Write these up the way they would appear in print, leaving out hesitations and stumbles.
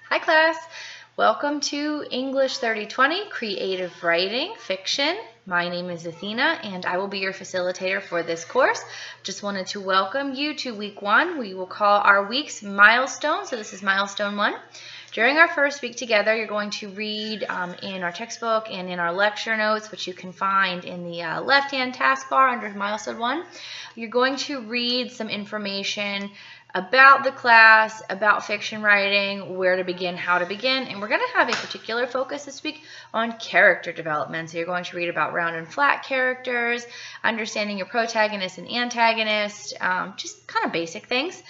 Hi class, welcome to English 3020 Creative Writing Fiction. My name is Athena and I will be your facilitator for this course. Just wanted to welcome you to week 1. We will call our weeks Milestone, so this is Milestone 1. During our first week together, you're going to read in our textbook and in our lecture notes, which you can find in the left-hand taskbar under Milestone 1. You're going to read some information about the class, about fiction writing, where to begin, how to begin, and we're going to have a particular focus this week on character development. So you're going to read about round and flat characters, understanding your protagonist and antagonist, just kind of basic things.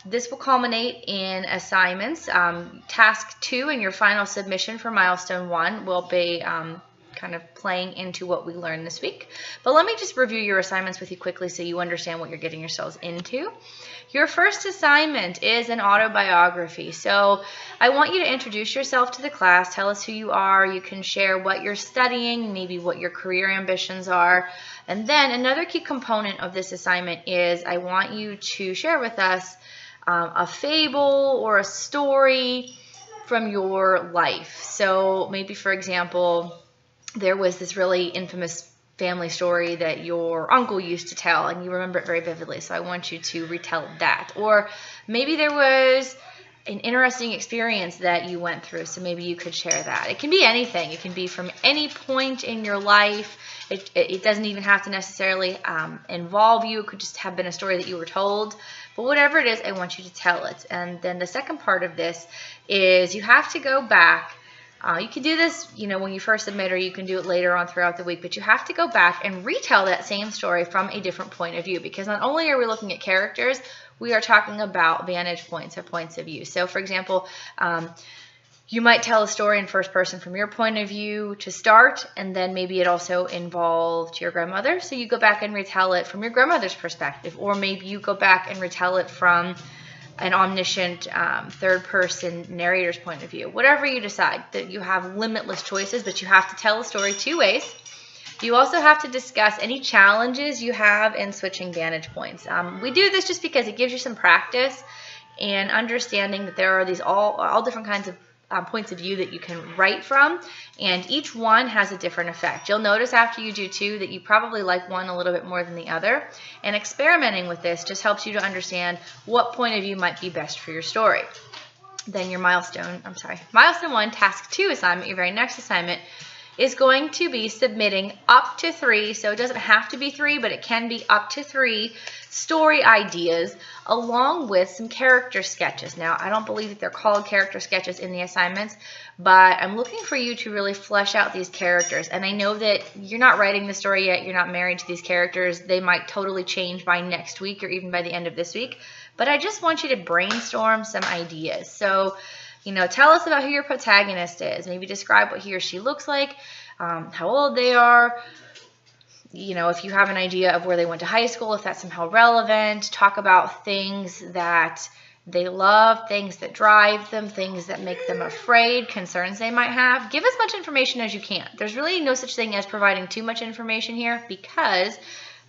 This will culminate in assignments. Task 2 and your final submission for Milestone 1 will be kind of playing into what we learned this week. But let me just review your assignments with you quickly so you understand what you're getting yourselves into. Your first assignment is an autobiography. So I want you to introduce yourself to the class, tell us who you are, you can share what you're studying, maybe what your career ambitions are. And then another key component of this assignment is I want you to share with us a fable or a story from your life. So maybe, for example, there was this really infamous family story that your uncle used to tell and you remember it very vividly, so I want you to retell that. Or maybe there was an interesting experience that you went through, so maybe you could share that. It can be anything. It can be from any point in your life. It doesn't even have to necessarily involve you. It could just have been a story that you were told. But whatever it is, I want you to tell it. And then the second part of this is you have to go back. You can do this, when you first submit, or you can do it later on throughout the week, but you have to go back and retell that same story from a different point of view, because not only are we looking at characters, we are talking about vantage points or points of view. So, for example, you might tell a story in first person from your point of view to start, and then maybe it also involved your grandmother, so you go back and retell it from your grandmother's perspective, or maybe you go back and retell it from an omniscient third-person narrator's point of view. Whatever you decide, that you have limitless choices, but you have to tell a story 2 ways. You also have to discuss any challenges you have in switching vantage points. We do this just because it gives you some practice and understanding that there are these all different kinds of points of view that you can write from, and each one has a different effect. You'll notice after you do 2 that you probably like one a little bit more than the other, and experimenting with this just helps you to understand what point of view might be best for your story. Then your Milestone 1, Task 2 assignment, your very next assignment, is going to be submitting up to 3, so it doesn't have to be 3, but it can be up to 3 story ideas along with some character sketches. Now, I don't believe that they're called character sketches in the assignments, but I'm looking for you to really flesh out these characters. And I know that you're not writing the story yet, you're not married to these characters. They might totally change by next week or even by the end of this week, but I just want you to brainstorm some ideas. So, tell us about who your protagonist is. Maybe describe what he or she looks like, how old they are. If you have an idea of where they went to high school, if that's somehow relevant. Talk about things that they love, things that drive them, things that make them afraid, concerns they might have. Give as much information as you can. There's really no such thing as providing too much information here, because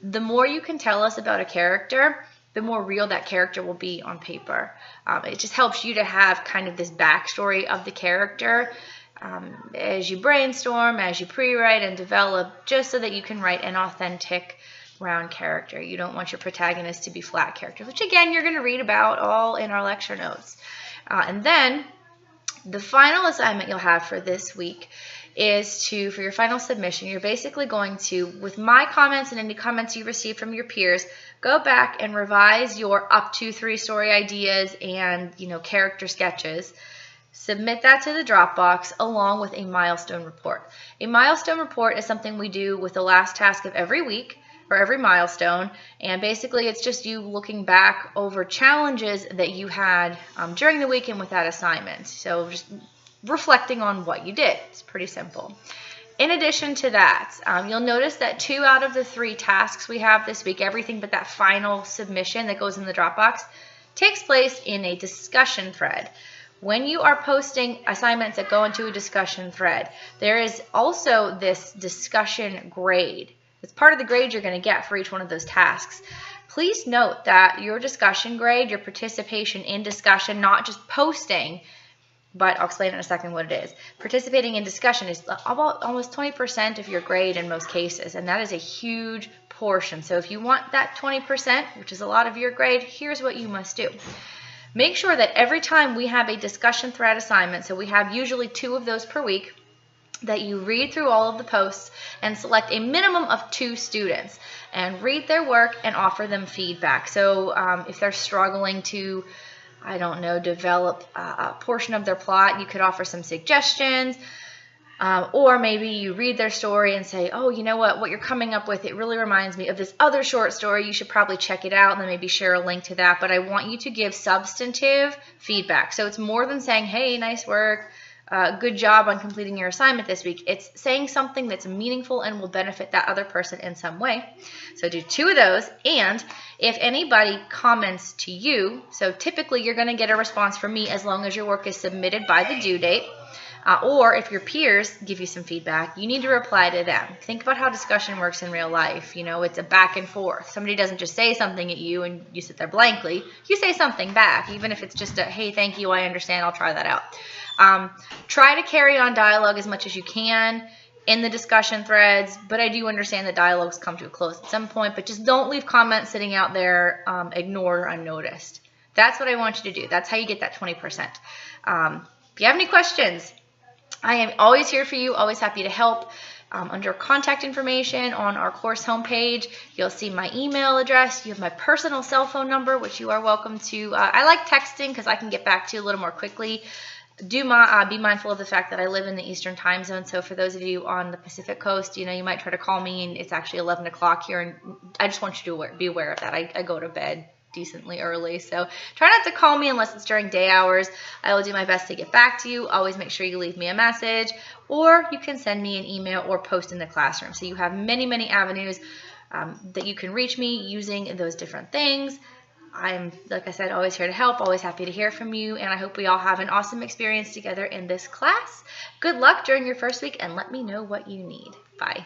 the more you can tell us about a character, the more real that character will be on paper. It just helps you to have kind of this backstory of the character as you brainstorm, as you pre-write and develop, just so that you can write an authentic, round character. You don't want your protagonist to be flat characters, which again, you're going to read about all in our lecture notes. And then the final assignment you'll have for this week is for your final submission, you're basically going to, with my comments and any comments you receive from your peers, go back and revise your up to 3 story ideas and, character sketches. Submit that to the Dropbox along with a milestone report. A milestone report is something we do with the last task of every week or every milestone, and basically it's just you looking back over challenges that you had during the week and with that assignment. So just reflecting on what you did. It's pretty simple. In addition to that, you'll notice that 2 out of the 3 tasks we have this week, everything but that final submission that goes in the Dropbox, takes place in a discussion thread. When you are posting assignments that go into a discussion thread, there is also this discussion grade. It's part of the grade you're going to get for each one of those tasks. Please note that your discussion grade, your participation in discussion, not just posting, but I'll explain in a second what it is. Participating in discussion is about almost 20% of your grade in most cases, and that is a huge portion. So if you want that 20%, which is a lot of your grade, here's what you must do. Make sure that every time we have a discussion thread assignment, so we have usually 2 of those per week, that you read through all of the posts and select a minimum of 2 students and read their work and offer them feedback. So if they're struggling to, I don't know, develop a portion of their plot, you could offer some suggestions. Or maybe you read their story and say, oh, you know what you're coming up with, it really reminds me of this other short story. You should probably check it out, and then maybe share a link to that. But I want you to give substantive feedback. So it's more than saying, hey, nice work, good job on completing your assignment this week. It's saying something that's meaningful and will benefit that other person in some way. So do 2 of those. And if anybody comments to you, so typically you're going to get a response from me as long as your work is submitted by the due date. Or if your peers give you some feedback, you need to reply to them. Think about how discussion works in real life. You know, it's a back and forth. Somebody doesn't just say something at you and you sit there blankly. You say something back, even if it's just a, hey, thank you, I understand, I'll try that out. Try to carry on dialogue as much as you can in the discussion threads, but I do understand that dialogues come to a close at some point, but just don't leave comments sitting out there ignored or unnoticed. That's what I want you to do. That's how you get that 20%. If you have any questions, I am always here for you, always happy to help. Under contact information on our course homepage, you'll see my email address. You have my personal cell phone number, which you are welcome to. I like texting because I can get back to you a little more quickly. Be mindful of the fact that I live in the Eastern time zone. So for those of you on the Pacific coast, you know, you might try to call me and it's actually 11 o'clock here. And I just want you to be aware of that. I go to bed decently early, so try not to call me unless it's during day hours. I will do my best to get back to you. Always make sure you leave me a message, or you can send me an email or post in the classroom. So you have many avenues that you can reach me using those different things. I'm, like I said, always here to help, always happy to hear from you, and I hope we all have an awesome experience together in this class. Good luck during your first week, and let me know what you need. Bye.